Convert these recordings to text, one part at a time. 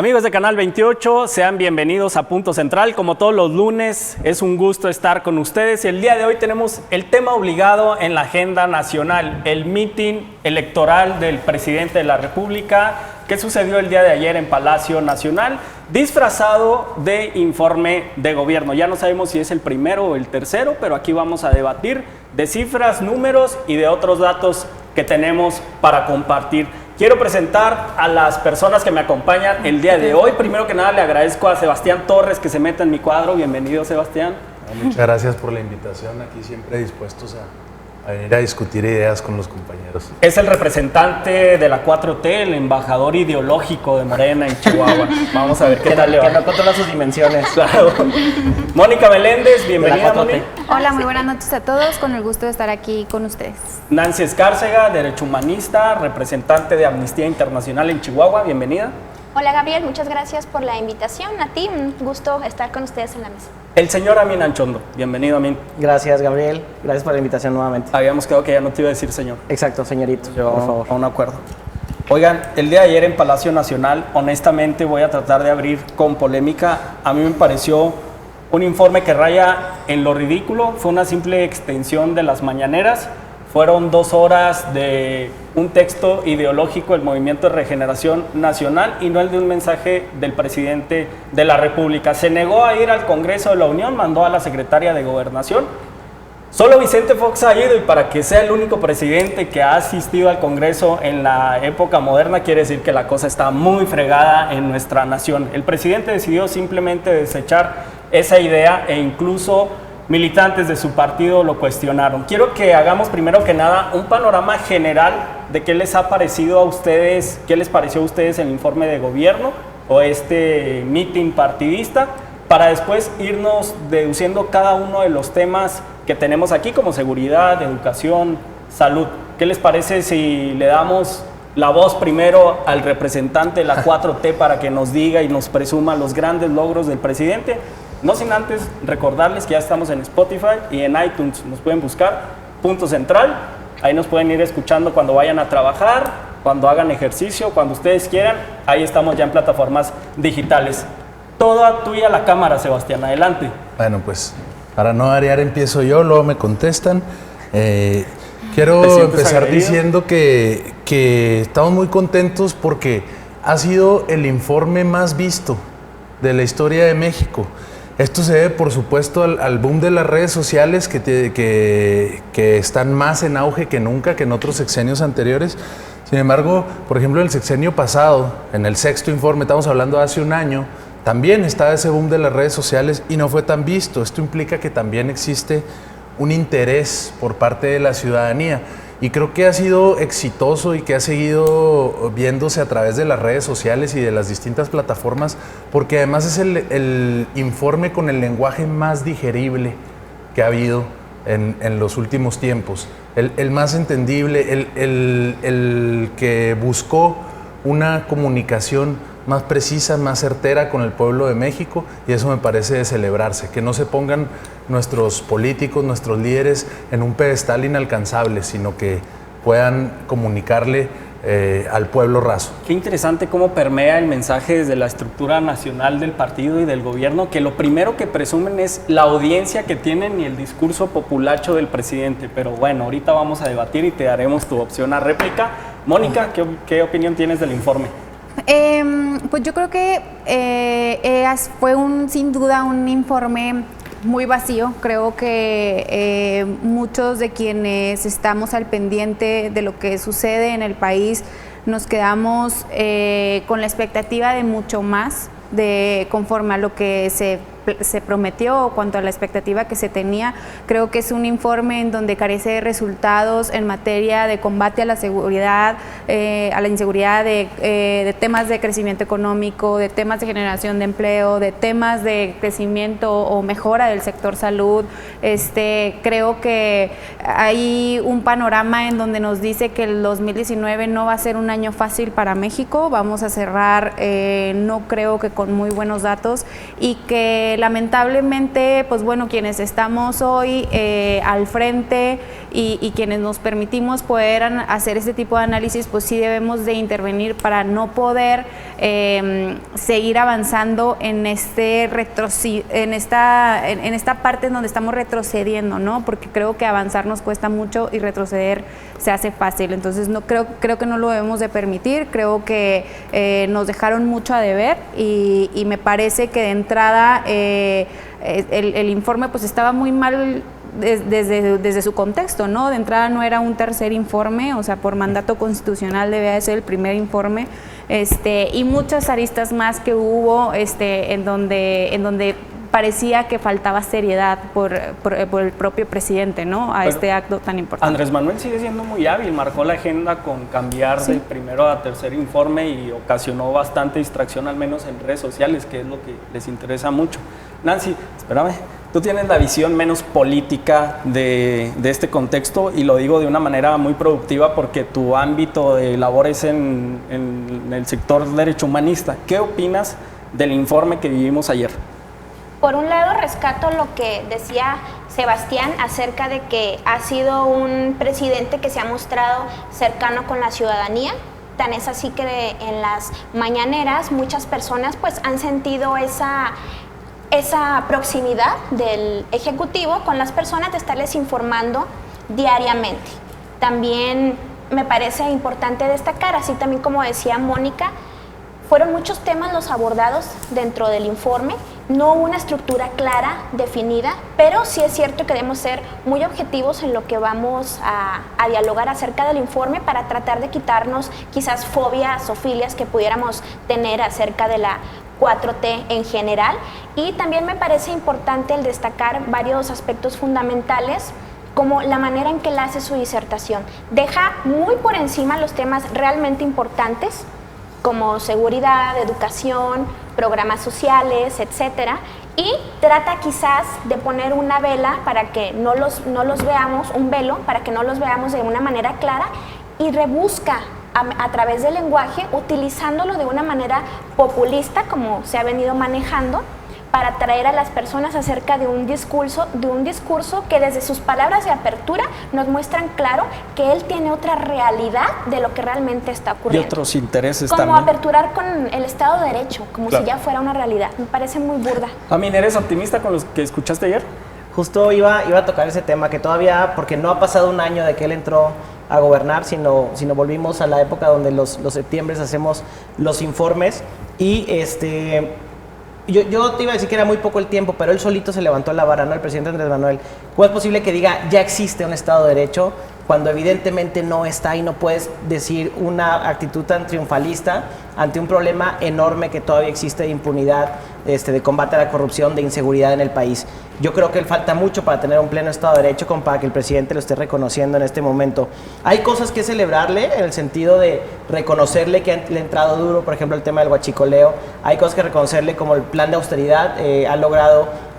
Amigos de Canal 28, sean bienvenidos a Punto Central. Como todos los lunes, es un gusto estar con ustedes. El día de hoy tenemos el tema obligado en la agenda nacional, el mitin electoral del presidente de la República, que sucedió el día de ayer en Palacio Nacional, disfrazado de informe de gobierno. Ya no sabemos si es el primero o el tercero, pero aquí vamos a debatir de cifras, números y de otros datos que tenemos para compartir. Quiero presentar a las personas que me acompañan el día de hoy. Primero que nada le agradezco a Sebastián Torres que se meta en mi cuadro. Bienvenido, Sebastián. Muchas gracias por la invitación. Aquí siempre dispuestos a venir a discutir ideas con los compañeros. Es el representante de la 4T, el embajador ideológico de Morena en Chihuahua. Vamos a ver qué tal le va. Que no controla sus dimensiones. Claro. Mónica Meléndez, bienvenida, Moni. Hola, muy buenas noches a todos. Con el gusto de estar aquí con ustedes. Nancy Escárcega, derecho humanista, representante de Amnistía Internacional en Chihuahua. Bienvenida. Hola Gabriel, muchas gracias por la invitación. A ti, un gusto estar con ustedes en la mesa. El señor Amin Anchondo. Bienvenido, Amin. Gracias, Gabriel. Gracias por la invitación nuevamente. Habíamos quedado que ya no te iba a decir señor. Exacto, señorito. Por favor. A un acuerdo. Oigan, el día de ayer en Palacio Nacional, honestamente voy a tratar de abrir con polémica. A mí me pareció un informe que raya en lo ridículo. Fue una simple extensión de las mañaneras. Fueron 2 horas de un texto ideológico del Movimiento de Regeneración Nacional y no el de un mensaje del presidente de la República. Se negó a ir al Congreso de la Unión, mandó a la secretaria de Gobernación. Solo Vicente Fox ha ido, y para que sea el único presidente que ha asistido al Congreso en la época moderna, quiere decir que la cosa está muy fregada en nuestra nación. El presidente decidió simplemente desechar esa idea e incluso militantes de su partido lo cuestionaron. Quiero que hagamos primero que nada un panorama general de qué les ha parecido a ustedes, qué les pareció a ustedes el informe de gobierno o este mitin partidista, para después irnos deduciendo cada uno de los temas que tenemos aquí, como seguridad, educación, salud. ¿Qué les parece si le damos la voz primero al representante de la 4T para que nos diga y nos presuma los grandes logros del presidente? No sin antes recordarles que ya estamos en Spotify y en iTunes. Nos pueden buscar Punto Central. Ahí nos pueden ir escuchando cuando vayan a trabajar, cuando hagan ejercicio, cuando ustedes quieran. Ahí estamos ya en plataformas digitales. Toda tuya la cámara, Sebastián. Adelante. Bueno, pues para no variar empiezo yo, luego me contestan. Quiero empezar diciendo que estamos muy contentos porque ha sido el informe más visto de la historia de México. Esto se debe, por supuesto, al boom de las redes sociales que están más en auge que nunca, que en otros sexenios anteriores. Sin embargo, por ejemplo, en el sexenio pasado, en el 6º informe, estamos hablando de hace un año, también estaba ese boom de las redes sociales y no fue tan visto. Esto implica que también existe un interés por parte de la ciudadanía. Y creo que ha sido exitoso y que ha seguido viéndose a través de las redes sociales y de las distintas plataformas, porque además es el informe con el lenguaje más digerible que ha habido en los últimos tiempos. El más entendible, el que buscó una comunicación más precisa, más certera con el pueblo de México, y eso me parece de celebrarse, que no se pongan nuestros políticos, nuestros líderes en un pedestal inalcanzable, sino que puedan comunicarle al pueblo raso. Qué interesante cómo permea el mensaje desde la estructura nacional del partido y del gobierno, que lo primero que presumen es la audiencia que tienen y el discurso populacho del presidente. Pero bueno, ahorita vamos a debatir y te daremos tu opción a réplica. Mónica, ¿qué opinión tienes del informe? Pues yo creo que fue sin duda un informe muy vacío. Creo que muchos de quienes estamos al pendiente de lo que sucede en el país nos quedamos con la expectativa de mucho más, conforme a lo que se prometió o cuanto a la expectativa que se tenía. Creo que es un informe en donde carece de resultados en materia de combate a la seguridad, a la inseguridad, de temas de crecimiento económico, de temas de generación de empleo, de temas de crecimiento o mejora del sector salud. Creo que hay un panorama en donde nos dice que el 2019 no va a ser un año fácil para México. Vamos a cerrar, no creo que con muy buenos datos, y que lamentablemente, pues bueno, quienes estamos hoy al frente y quienes nos permitimos poder hacer este tipo de análisis, pues sí debemos de intervenir para no poder seguir avanzando en esta parte en donde estamos retrocediendo, ¿no? Porque creo que avanzar nos cuesta mucho y retroceder se hace fácil. Entonces no creo que no lo debemos de permitir. Creo que nos dejaron mucho a deber y me parece que de entrada el informe pues estaba muy mal desde su contexto, ¿no? De entrada no era un tercer informe, o sea, por mandato constitucional debía de ser el primer informe, y muchas aristas más que hubo en donde parecía que faltaba seriedad por el propio presidente, ¿no? A este acto tan importante. Andrés Manuel sigue siendo muy hábil, marcó la agenda con cambiar de primero a tercer informe y ocasionó bastante distracción, al menos en redes sociales, que es lo que les interesa mucho. Nancy, espérame, tú tienes la visión menos política de este contexto y lo digo de una manera muy productiva porque tu ámbito de labor es en el sector derecho humanista. ¿Qué opinas del informe que vivimos ayer? Por un lado, rescato lo que decía Sebastián acerca de que ha sido un presidente que se ha mostrado cercano con la ciudadanía. Tan es así que en las mañaneras muchas personas pues han sentido esa proximidad del Ejecutivo con las personas de estarles informando diariamente. También me parece importante destacar, así también como decía Mónica, fueron muchos temas los abordados dentro del informe, no una estructura clara, definida, pero sí es cierto que debemos ser muy objetivos en lo que vamos a dialogar acerca del informe para tratar de quitarnos quizás fobias o filias que pudiéramos tener acerca de la 4T en general. Y también me parece importante el destacar varios aspectos fundamentales, como la manera en que él hace su disertación. Deja muy por encima los temas realmente importantes, como seguridad, educación, programas sociales, etcétera, y trata quizás de poner una vela para que no los veamos, un velo para que no los veamos de una manera clara, y rebusca a través del lenguaje, utilizándolo de una manera populista, como se ha venido manejando, para atraer a las personas acerca de un discurso que desde sus palabras de apertura nos muestran claro que él tiene otra realidad de lo que realmente está ocurriendo. Y otros intereses como también. Como aperturar con el Estado de Derecho, como claro, si ya fuera una realidad. Me parece muy burda. Amin, ¿eres optimista con los que escuchaste ayer? Justo iba a tocar ese tema, que todavía, porque no ha pasado un año de que él entró a gobernar, sino volvimos a la época donde los septiembres hacemos los informes y Yo te iba a decir que era muy poco el tiempo, pero él solito se levantó la vara, ¿no? El presidente Andrés Manuel. ¿Cómo es posible que diga ya existe un Estado de Derecho cuando evidentemente no está, y no puedes decir una actitud tan triunfalista ante un problema enorme que todavía existe de impunidad, de combate a la corrupción, de inseguridad en el país? Yo creo que él falta mucho para tener un pleno Estado de Derecho, como para que el presidente lo esté reconociendo en este momento. Hay cosas que celebrarle en el sentido de reconocerle que le ha entrado duro, por ejemplo, el tema del huachicoleo. Hay cosas que reconocerle, como el plan de austeridad, ha logrado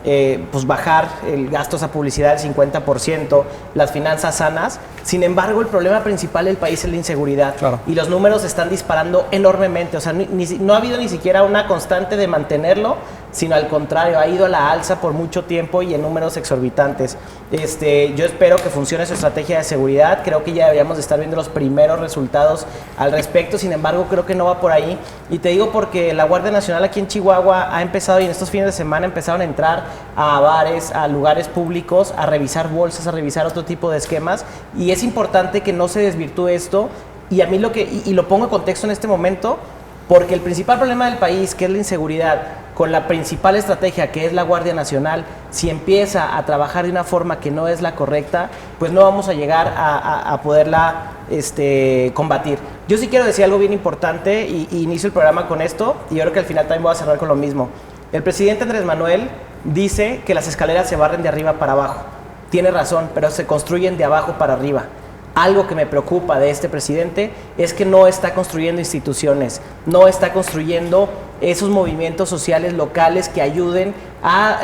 pues bajar el gastos a publicidad del 50%, las finanzas sanas. Sin embargo, el problema principal del país es la inseguridad. Claro. Y los números están disparando enormemente. O sea, no ha habido ni siquiera una constante de mantenerlo, sino al contrario, ha ido a la alza por mucho tiempo y en números exorbitantes. Yo espero que funcione su estrategia de seguridad. Creo que ya deberíamos de estar viendo los primeros resultados al respecto. Sin embargo, creo que no va por ahí. Y te digo porque la Guardia Nacional aquí en Chihuahua ha empezado, y en estos fines de semana empezaron a entrar a bares, a lugares públicos, a revisar bolsas, a revisar otro tipo de esquemas. Y es importante que no se desvirtúe esto. Y a mí lo pongo en contexto en este momento, porque el principal problema del país, que es la inseguridad, con la principal estrategia, que es la Guardia Nacional, si empieza a trabajar de una forma que no es la correcta, pues no vamos a llegar a poderla combatir. Yo sí quiero decir algo bien importante, y inicio el programa con esto, y yo creo que al final también voy a cerrar con lo mismo. El presidente Andrés Manuel dice que las escaleras se barren de arriba para abajo. Tiene razón, pero se construyen de abajo para arriba. Algo que me preocupa de este presidente es que no está construyendo instituciones, no está construyendo esos movimientos sociales locales que ayuden a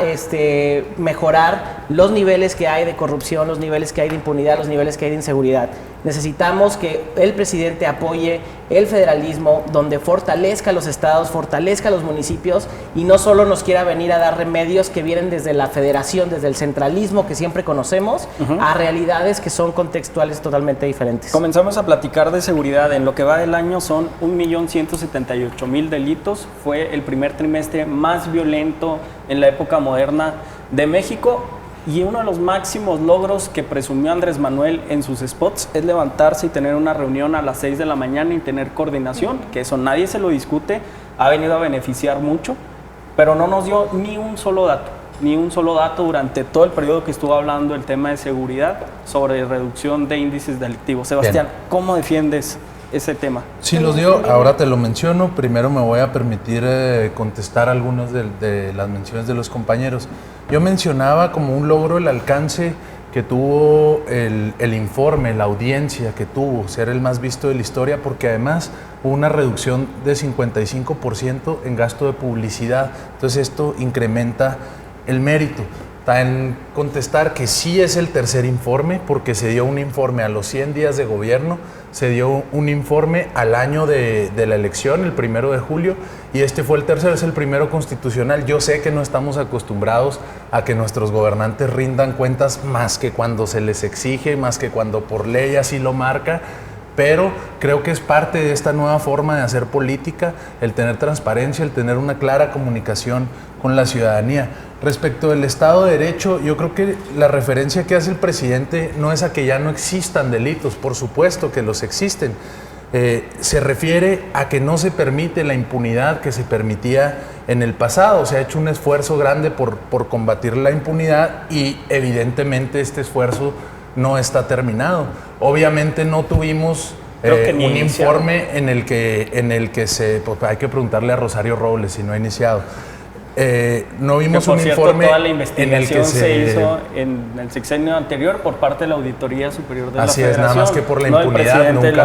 mejorar los niveles que hay de corrupción, los niveles que hay de impunidad, los niveles que hay de inseguridad. Necesitamos que el presidente apoye el federalismo, donde fortalezca los estados, fortalezca los municipios y no solo nos quiera venir a dar remedios que vienen desde la federación, desde el centralismo que siempre conocemos, a realidades que son contextuales totalmente diferentes. Comenzamos a platicar de seguridad. En lo que va del año son 1.178.000 delitos. Fue el primer trimestre más violento en la época moderna de México. Y uno de los máximos logros que presumió Andrés Manuel en sus spots es levantarse y tener una reunión a las 6 de la mañana y tener coordinación, que eso nadie se lo discute, ha venido a beneficiar mucho, pero no nos dio ni un solo dato durante todo el periodo que estuvo hablando el tema de seguridad sobre reducción de índices delictivos. Sebastián, bien, ¿cómo defiendes ese tema? Sí, los dio, ahora te lo menciono. Primero me voy a permitir contestar algunas de las menciones de los compañeros. Yo mencionaba como un logro el alcance que tuvo el informe, la audiencia que tuvo, ser el más visto de la historia, porque además hubo una reducción de 55% en gasto de publicidad. Entonces esto incrementa el mérito. Está en contestar que sí es el tercer informe, porque se dio un informe a los 100 días de gobierno, se dio un informe al año de la elección, el 1 de julio, y este fue el tercero, es el primero constitucional. Yo sé que no estamos acostumbrados a que nuestros gobernantes rindan cuentas más que cuando se les exige, más que cuando por ley así lo marca, pero creo que es parte de esta nueva forma de hacer política, el tener transparencia, el tener una clara comunicación con la ciudadanía. Respecto del Estado de Derecho, yo creo que la referencia que hace el presidente no es a que ya no existan delitos, por supuesto que los existen. Se refiere a que no se permite la impunidad que se permitía en el pasado. Se ha hecho un esfuerzo grande por combatir la impunidad y evidentemente este esfuerzo no está terminado. Obviamente no tuvimos un informe en el que se... Pues hay que preguntarle a Rosario Robles si no ha iniciado. No vimos que, por un cierto, informe toda la investigación en el que se hizo en el sexenio anterior por parte de la Auditoría Superior de la Federación. Así es, nada más que por la impunidad nunca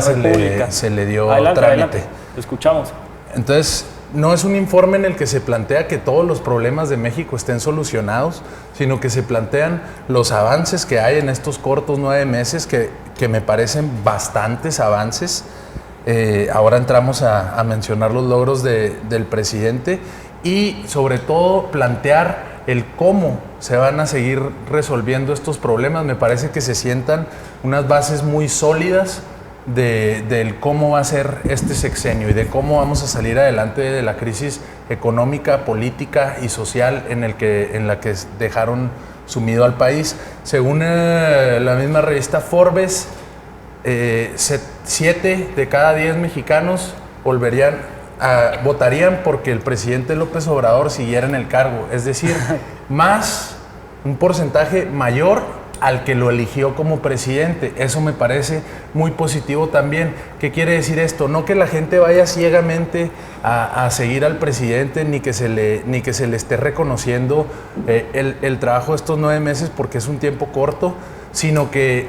se le dio trámite. Adelante. Lo escuchamos. Entonces, no es un informe en el que se plantea que todos los problemas de México estén solucionados, sino que se plantean los avances que hay en estos cortos 9 meses, que me parecen bastantes avances. Ahora entramos a mencionar los logros del presidente y sobre todo plantear el cómo se van a seguir resolviendo estos problemas. Me parece que se sientan unas bases muy sólidas del cómo va a ser este sexenio y de cómo vamos a salir adelante de la crisis económica, política y social en la que dejaron sumido al país. Según la misma revista Forbes, 7 de cada 10 mexicanos votarían porque el presidente López Obrador siguiera en el cargo, es decir, un porcentaje mayor al que lo eligió como presidente. Eso me parece muy positivo también. ¿Qué quiere decir esto? No que la gente vaya ciegamente a seguir al presidente, ni que se le esté reconociendo el trabajo de estos 9 meses porque es un tiempo corto, sino que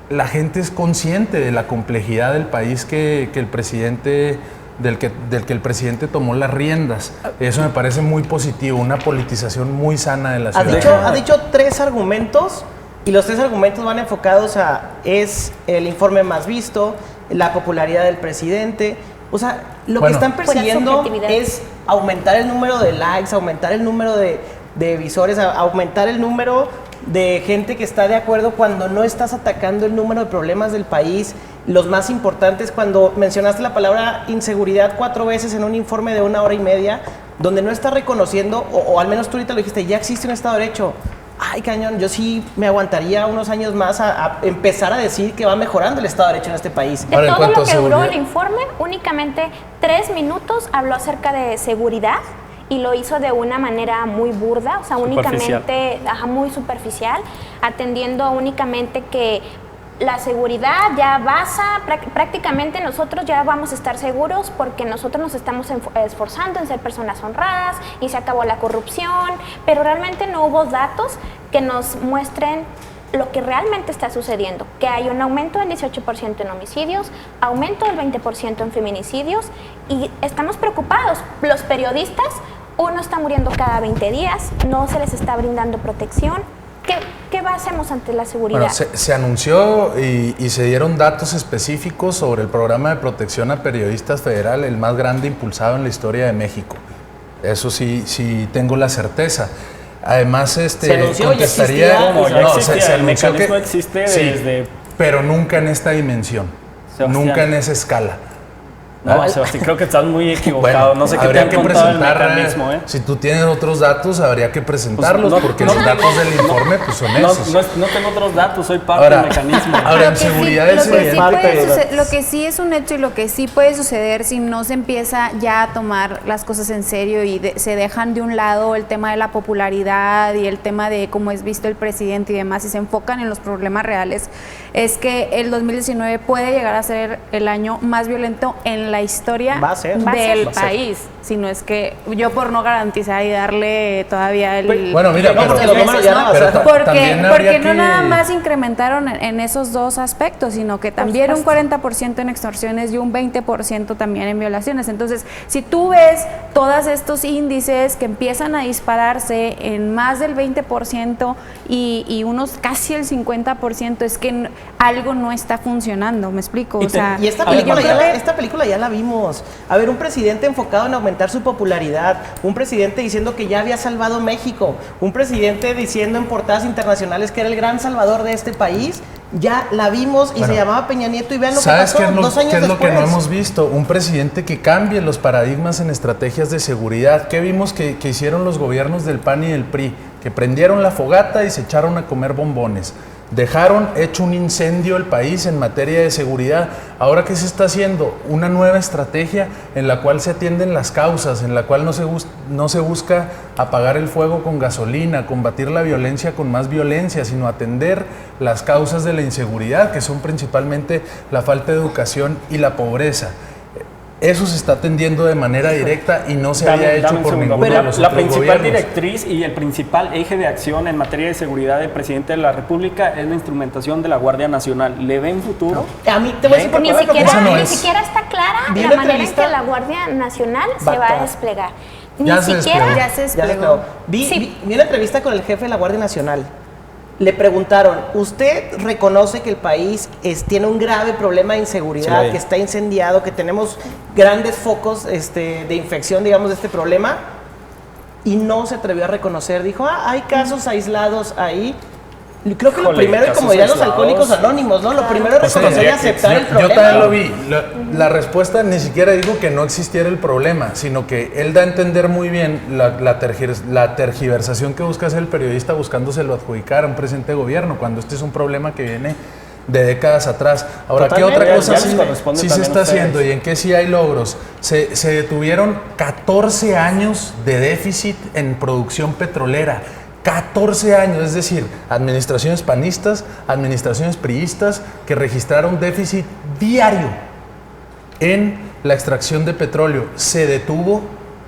la gente es consciente de la complejidad del país del que el presidente tomó las riendas. Eso me parece muy positivo, una politización muy sana de la ciudad. Ha dicho 3 argumentos y los 3 argumentos van enfocados es el informe más visto, la popularidad del presidente. O sea, lo que están persiguiendo es aumentar el número de likes, aumentar el número de visores, aumentar el número de gente que está de acuerdo cuando no estás atacando el número de problemas del país. Los más importantes, cuando mencionaste la palabra inseguridad 4 veces en un informe de 1 hora y media, donde no estás reconociendo, o al menos tú ahorita lo dijiste, ya existe un Estado de Derecho. Ay, cañón, yo sí me aguantaría unos años más a empezar a decir que va mejorando el Estado de Derecho en este país. De todo lo que duró el informe, únicamente 3 minutos habló acerca de seguridad y lo hizo de una manera muy burda, o sea, únicamente, muy superficial, atendiendo únicamente que la seguridad ya basa, prácticamente nosotros ya vamos a estar seguros porque nosotros nos estamos esforzando en ser personas honradas y se acabó la corrupción, pero realmente no hubo datos que nos muestren lo que realmente está sucediendo, que hay un aumento del 18% en homicidios, aumento del 20% en feminicidios, y estamos preocupados. Los periodistas, uno está muriendo cada 20 días, no se les está brindando protección. ¿Qué hacemos ante la seguridad? Bueno, se anunció y se dieron datos específicos sobre el programa de protección a periodistas federal, el más grande impulsado en la historia de México. Eso sí tengo la certeza. Además, se anunció, contestaría, el mecanismo existe desde... pero nunca en esta dimensión, Sebastián. Nunca en esa escala. No, Sebastián, creo que estás muy equivocado. Bueno, no sé qué te han contado el mecanismo, ¿eh? Si tú tienes otros datos, habría que presentarlos, Pues porque los datos del informe pues, son esos. No tengo otros datos, soy parte del mecanismo. Ahora, en seguridad lo que sí es un hecho y lo que sí puede suceder si no se empieza ya a tomar las cosas en serio y se dejan de un lado el tema de la popularidad y el tema de cómo es visto el presidente y demás, y se enfocan en los problemas reales, es que el 2019 puede llegar a ser el año más violento en la historia del país, si no es que yo por no garantizar y darle todavía el... Bueno, mira, porque no nada más incrementaron en esos dos aspectos, sino que también un 40% en extorsiones y un 20% también en violaciones. Entonces, si tú ves todos estos índices que empiezan a dispararse en más del 20% y unos casi el 50%, es que algo no está funcionando, ¿me explico? Y esta película ya la vimos. A ver, un presidente enfocado en aumentar su popularidad, un presidente diciendo que ya había salvado México, un presidente diciendo en portadas internacionales que era el gran salvador de este país. Ya la vimos y se llamaba Peña Nieto, y vean lo que pasó 2 años después. ¿Qué es lo que no hemos visto? Un presidente que cambie los paradigmas en estrategias de seguridad. ¿Qué vimos que hicieron los gobiernos del PAN y del PRI? Que prendieron la fogata y se echaron a comer bombones. Dejaron hecho un incendio el país en materia de seguridad. Ahora, ¿qué se está haciendo? Una nueva estrategia en la cual se atienden las causas, en la cual no se busca apagar el fuego con gasolina, combatir la violencia con más violencia, sino atender las causas de la inseguridad, que son principalmente la falta de educación y la pobreza. Eso se está atendiendo de manera directa y no se había hecho por ninguno de los La otros principal gobiernos. directriz y el principal eje de acción en materia de seguridad del presidente de la República es la instrumentación de la Guardia Nacional. ¿Le ven futuro? A mí te voy a decir por Ni siquiera está clara la manera en que la Guardia Nacional se va a desplegar. Ya se desplegó. Vi una entrevista con el jefe de la Guardia Nacional. Le preguntaron, ¿usted reconoce que el país tiene un grave problema de inseguridad, que está incendiado, que tenemos grandes focos de infección, digamos, de este problema? Y no se atrevió a reconocer. Dijo, hay casos aislados ahí. Creo que lo primero, y como dirían los alcohólicos anónimos, ¿no? Lo primero es reconocer y aceptar el problema. Yo también lo vi. La respuesta ni siquiera digo que no existiera el problema, sino que él da a entender muy bien la tergiversación que busca hacer el periodista buscándoselo adjudicar a un presente gobierno, cuando este es un problema que viene de décadas atrás. Ahora, ¿qué otra cosa sí se está haciendo y en qué sí hay logros? Se detuvieron 14 años de déficit en producción petrolera. 14 años, es decir, administraciones panistas, administraciones priistas que registraron déficit diario en la extracción de petróleo. Se detuvo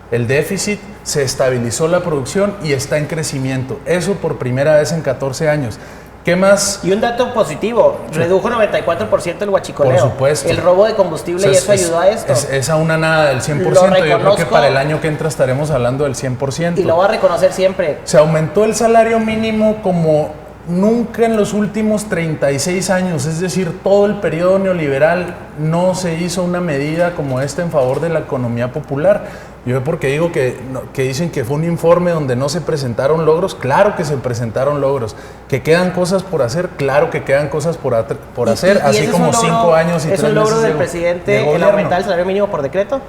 el déficit, se estabilizó la producción y está en crecimiento. Eso por primera vez en 14 años. ¿Qué más? Y un dato positivo, redujo 94% el huachicoleo. Por supuesto. El robo de combustible, y eso ayudó a esto. Es a una nada del 100%. Yo creo que para el año que entra estaremos hablando del 100%. Y lo va a reconocer siempre. Se aumentó el salario mínimo como nunca en los últimos 36 años. Es decir, todo el periodo neoliberal no se hizo una medida como esta en favor de la economía popular. Yo porque digo que dicen que fue un informe donde no se presentaron logros. Claro que se presentaron logros. Que quedan cosas por hacer, claro que quedan cosas por hacer, así como 5 años y 3 meses. ¿Es un logro del presidente el aumentar el salario mínimo por decreto?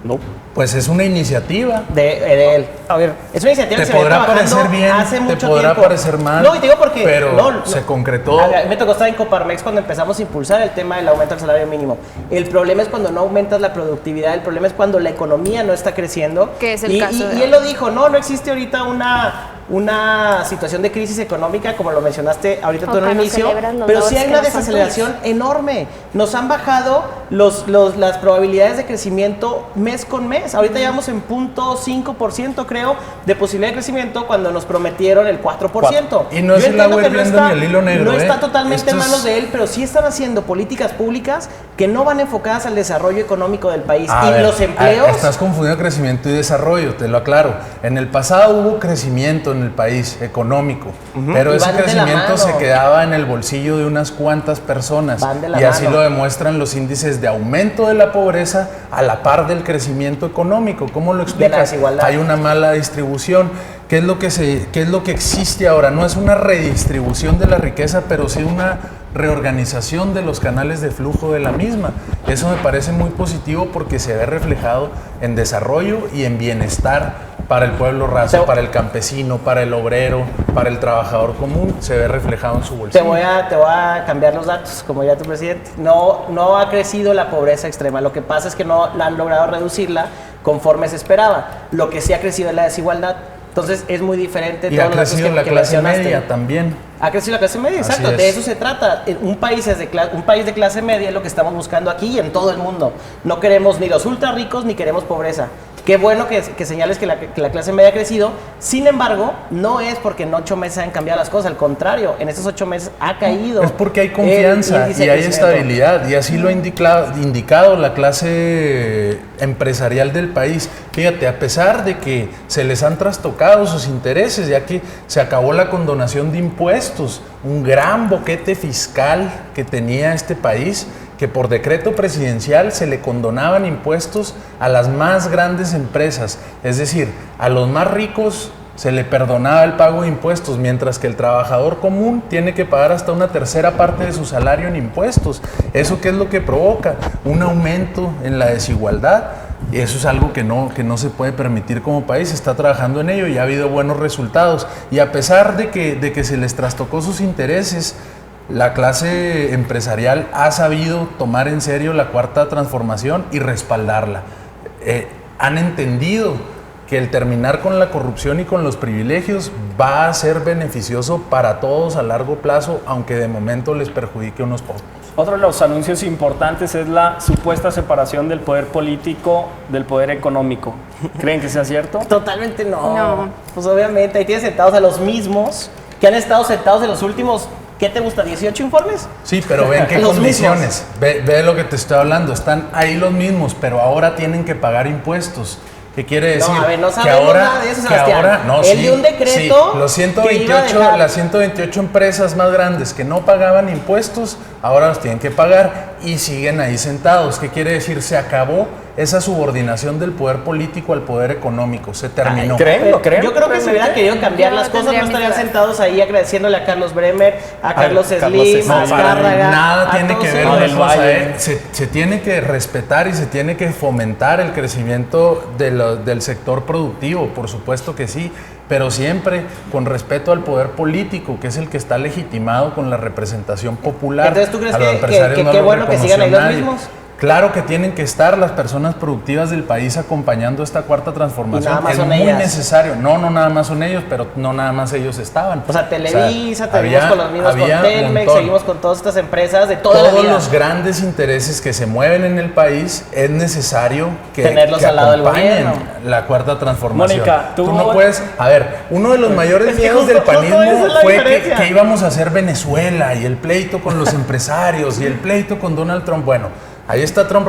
No. Pues es una iniciativa. De él. A ver, es una iniciativa que se viene trabajando parecer bien, hace mucho tiempo. Te podrá parecer mal. No, y te digo porque pero se concretó. Me tocó estar en Coparmex cuando empezamos a impulsar el tema del aumento del salario mínimo. El problema es cuando no aumentas la productividad, el problema es cuando la economía no está creciendo. Que es el caso y él lo dijo, no existe ahorita una una situación de crisis económica, como lo mencionaste ahorita tú en el cuando inicio, celebras los pero sí logros hay que una no son desaceleración enorme. Nos han bajado las probabilidades de crecimiento mes con mes. Ahorita llevamos en 0.5%, creo, de posibilidad de crecimiento cuando nos prometieron el 4%. Y no es el agua hirviendo ni el hilo negro. No está totalmente Esto en manos es... de él, pero sí están haciendo políticas públicas que no van enfocadas al desarrollo económico del país. A Y ver, los empleos... Estás confundiendo crecimiento y desarrollo, te lo aclaro. En el pasado hubo crecimiento en el país económico, pero Y ese van de la crecimiento se mano. quedaba en el bolsillo de unas cuantas personas. Van de la Y así mano. lo demuestran los índices de aumento de la pobreza a la par del crecimiento económico. ¿Cómo lo explicas? desigualdad. Hay una mala distribución. ¿Qué es lo que existe ahora? No es una redistribución de la riqueza, pero sí una reorganización de los canales de flujo de la misma. Eso me parece muy positivo porque se ve reflejado en desarrollo y en bienestar para el pueblo raso, para el campesino, para el obrero, para el trabajador común, se ve reflejado en su bolsillo. Te voy a cambiar los datos, como ya tu presidente. No ha crecido la pobreza extrema. Lo que pasa es que no la han logrado reducirla conforme se esperaba. Lo que sí ha crecido es la desigualdad. Entonces es muy diferente. Y ha crecido la clase media también. Ha crecido la clase media, exacto. De eso se trata. Un país de clase media es lo que estamos buscando aquí y en todo el mundo. No queremos ni los ultra ricos ni queremos pobreza. Qué bueno que señales que la clase media ha crecido. Sin embargo, no es porque en 8 meses han cambiado las cosas. Al contrario, en estos 8 meses ha caído. Es porque hay confianza y hay estabilidad. Y así lo ha indicado la clase empresarial del país. Fíjate, a pesar de que se les han trastocado sus intereses, ya que se acabó la condonación de impuestos, un gran boquete fiscal que tenía este país, que por decreto presidencial se le condonaban impuestos a las más grandes empresas, es decir, a los más ricos se le perdonaba el pago de impuestos, mientras que el trabajador común tiene que pagar hasta una tercera parte de su salario en impuestos. ¿Eso qué es lo que provoca? Un aumento en la desigualdad. Y eso es algo que no se puede permitir como país. Se está trabajando en ello y ha habido buenos resultados. Y a pesar de que se les trastocó sus intereses, la clase empresarial ha sabido tomar en serio la cuarta transformación y respaldarla. Han entendido que el terminar con la corrupción y con los privilegios va a ser beneficioso para todos a largo plazo, aunque de momento les perjudique a unos pocos. Otro de los anuncios importantes es la supuesta separación del poder político del poder económico. ¿Creen que sea cierto? Totalmente no. No. Pues obviamente, ahí tienes sentados a los mismos que han estado sentados en los últimos, ¿qué te gusta? ¿18 informes? Sí, pero ven qué Los condiciones. Ve lo que te estoy hablando. Están ahí los mismos, pero ahora tienen que pagar impuestos. ¿Qué quiere decir? No, a ver, no que sabemos ahora, nada de eso, que Sebastián. ahora, no, Él dio un decreto los que iba a 128, dejar- las 128 empresas más grandes que no pagaban impuestos, ahora los tienen que pagar y siguen ahí sentados. ¿Qué quiere decir? Se acabó esa subordinación del poder político al poder económico. Se terminó. ¿creen? ¿Lo creen? Yo creo que si hubieran querido cambiar Yo las cosas, tendría no estarían mis dudas. sentados ahí agradeciéndole a Carlos Bremer, a Carlos Carlos Slim, Slim, a Azcárraga. Nada a tiene todos que ver ellos. una del cosa, Valle. se tiene que respetar y se tiene que fomentar el crecimiento del sector productivo, por supuesto que sí, pero siempre con respeto al poder político, que es el que está legitimado con la representación popular. Entonces, ¿tú crees A los que empresarios no qué los bueno que sigan ahí reconoció los nadie. mismos? Claro que tienen que estar las personas productivas del país acompañando esta cuarta transformación. Y nada más es son muy ellas. necesario. No nada más son ellos, pero no nada más ellos estaban. O sea, Televisa, seguimos había- con los mismos, con había un Telmex, montón. seguimos con todas estas empresas de toda la Todos vida. los grandes intereses que se mueven en el país es necesario que, Tenerlos que al lado del acompañen gobierno. la cuarta transformación. Mónica, tú no puedes, a ver, uno de los mayores Es que miedos justo- del panismo justo esa es la fue diferencia. que íbamos a hacer Venezuela y el pleito con los empresarios y el pleito con Donald Trump. Bueno, ahí está Trump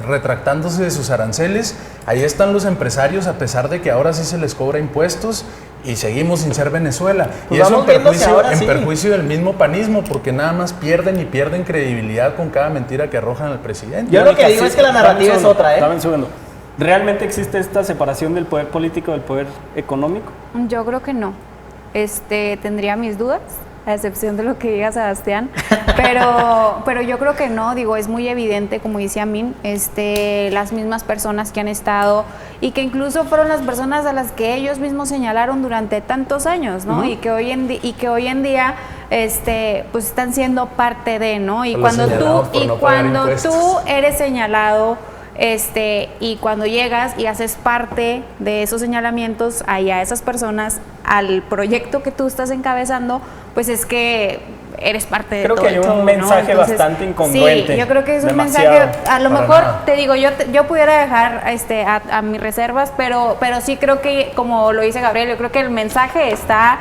retractándose de sus aranceles, ahí están los empresarios a pesar de que ahora sí se les cobra impuestos y seguimos sin ser Venezuela. Pues y eso vamos viendo si ahora en sí. perjuicio del mismo panismo, porque nada más pierden y pierden credibilidad con cada mentira que arrojan al presidente. Yo lo que Mónica, digo es que la dame un narrativa es segundo, otra, ¿eh? Dame un segundo. ¿Realmente existe esta separación del poder político del poder económico? Yo creo que no. Tendría mis dudas, a excepción de lo que diga Sebastián, pero yo creo que no, digo, es muy evidente, como dice Amin, las mismas personas que han estado y que incluso fueron las personas a las que ellos mismos señalaron durante tantos años, ¿no? Y que hoy en día pues están siendo parte de, ¿no? Y Lo cuando señalamos por no pagar tú impuestos. eres señalado y cuando llegas y haces parte de esos señalamientos a esas personas, al proyecto que tú estás encabezando, pues es que eres parte de creo todo que hay el show, un ¿no? mensaje Entonces, bastante incongruente. Sí, yo creo que es un demasiado. mensaje, a lo Para mejor, nada. te digo, yo pudiera dejar a mis reservas, pero sí creo que, como lo dice Gabriel, yo creo que el mensaje está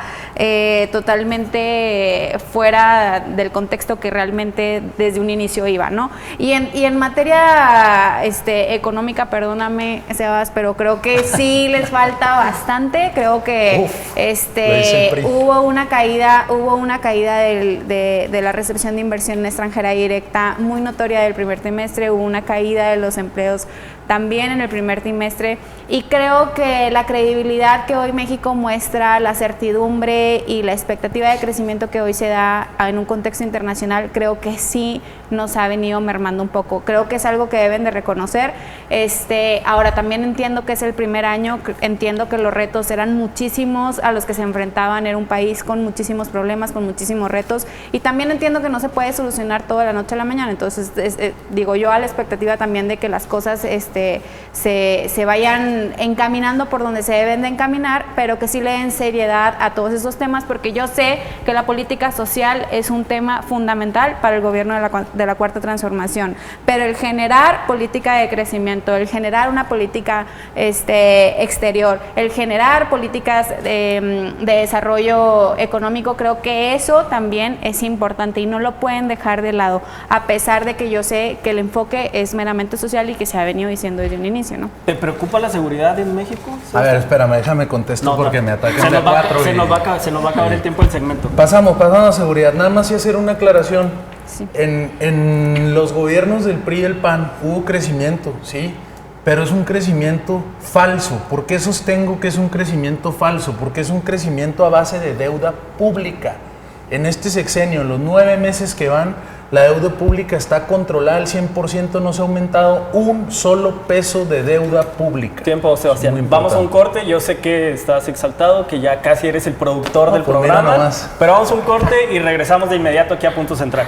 totalmente fuera del contexto que realmente desde un inicio iba, ¿no? Y en materia económica, perdóname, Sebas, pero creo que sí les falta bastante. Creo que Uf, lo dice el PRI. hubo una caída de la recepción de inversión extranjera directa muy notoria del primer trimestre, hubo una caída de los empleos también en el primer trimestre, y creo que la credibilidad que hoy México muestra, la certidumbre y la expectativa de crecimiento que hoy se da en un contexto internacional, creo que sí nos ha venido mermando un poco. Creo que es algo que deben de reconocer. Ahora también entiendo que es el primer año, entiendo que los retos eran muchísimos a los que se enfrentaban, era un país con muchísimos problemas, con muchísimos retos, y también entiendo que no se puede solucionar todo de la noche a la mañana. Entonces digo yo a la expectativa también de que las cosas se vayan encaminando por donde se deben de encaminar, pero que sí le den seriedad a todos esos temas, porque yo sé que la política social es un tema fundamental para el gobierno de la Cuarta Transformación, pero el generar política de crecimiento, el generar una política exterior, el generar políticas de desarrollo económico, creo que eso también es importante y no lo pueden dejar de lado, a pesar de que yo sé que el enfoque es meramente social y que se ha venido diciendo desde un inicio, ¿no? ¿Te preocupa la seguridad en México? A ver, espérame, déjame contesto porque me atacan se de nos va, cuatro. se nos va a acabar el tiempo del segmento. Pasamos a seguridad. Nada más y hacer una aclaración. Sí. En los gobiernos del PRI y del PAN hubo crecimiento, sí, pero es un crecimiento falso. ¿Por qué sostengo que es un crecimiento falso? Porque es un crecimiento a base de deuda pública. En este sexenio, en los 9 meses que van, la deuda pública está controlada al 100%, no se ha aumentado un solo peso de deuda pública. Tiempo, Sebastián. Muy Vamos a un importante. corte. Yo sé que estás exaltado, que ya casi eres el productor del pues mira programa. nomás. Pero vamos a un corte y regresamos de inmediato aquí a Punto Central.